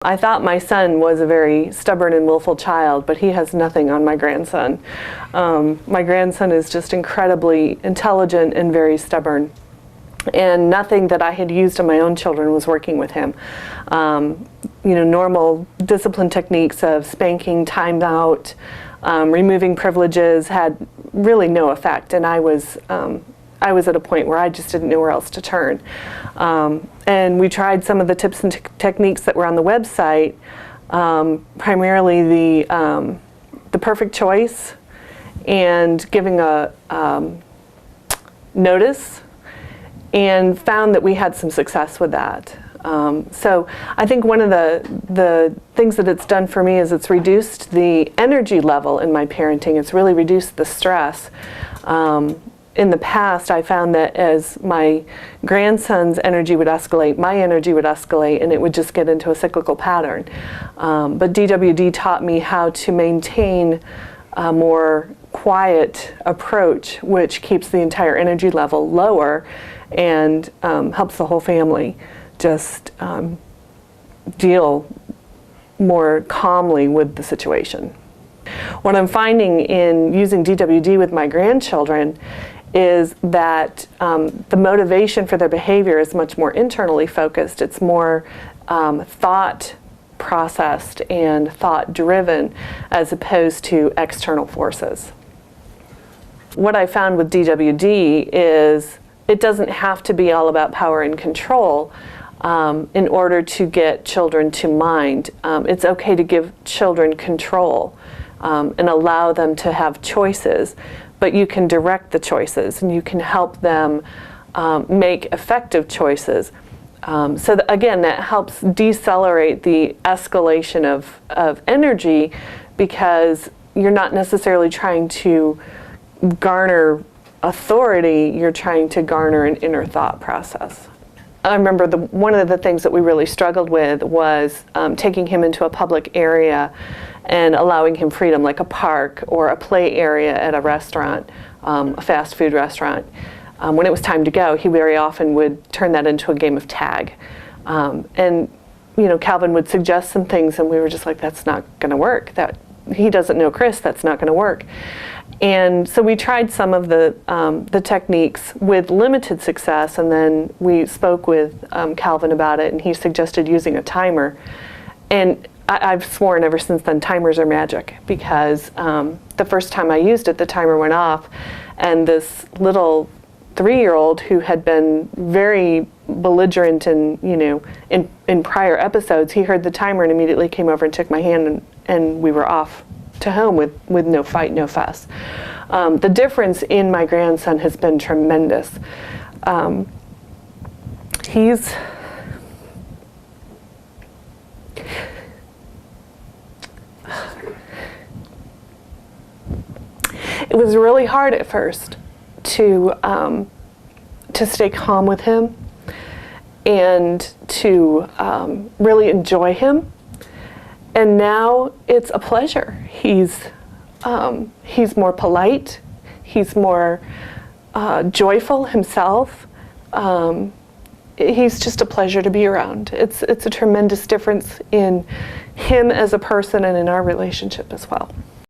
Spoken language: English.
I thought my son was a very stubborn and willful child, but he has nothing on my grandson. My grandson is just incredibly intelligent and very stubborn. And nothing that I had used on my own children was working with him. Normal discipline techniques of spanking, time out, removing privileges had really no effect. And I was at a point where I just didn't know where else to turn. And we tried some of the tips and techniques that were on the website, primarily the perfect choice and giving a notice, and found that we had some success with that. So I think one of the things that it's done for me is it's reduced the energy level in my parenting. It's really reduced the stress. In the past, I found that as my grandson's energy would escalate, my energy would escalate, and it would just get into a cyclical pattern. But DWD taught me how to maintain a more quiet approach, which keeps the entire energy level lower and helps the whole family just deal more calmly with the situation. What I'm finding in using DWD with my grandchildren is that the motivation for their behavior is much more internally focused. It's more thought processed and thought driven as opposed to external forces. What I found with DWD is it doesn't have to be all about power and control in order to get children to mind. It's okay to give children control and allow them to have choices, but you can direct the choices and you can help them make effective choices. So again, that helps decelerate the escalation of energy, because you're not necessarily trying to garner authority, you're trying to garner an inner thought process. I remember one of the things that we really struggled with was taking him into a public area and allowing him freedom, like a park or a play area at a restaurant, a fast food restaurant. When it was time to go, he very often would turn that into a game of tag. And Calvin would suggest some things, and we were just like, that's not going to work. That he doesn't know Chris, that's not going to work. And so we tried some of the techniques with limited success, and then we spoke with Calvin about it, and he suggested using a timer. And I've sworn ever since then, timers are magic, because the first time I used it, the timer went off, and this little 3-year-old who had been very belligerent and in prior episodes, he heard the timer and immediately came over and took my hand, and we were off to home with no fight, no fuss. The difference in my grandson has been tremendous. It was really hard at first to stay calm with him and to really enjoy him. And now it's a pleasure. He's more polite. He's more joyful himself. He's just a pleasure to be around. It's a tremendous difference in him as a person and in our relationship as well.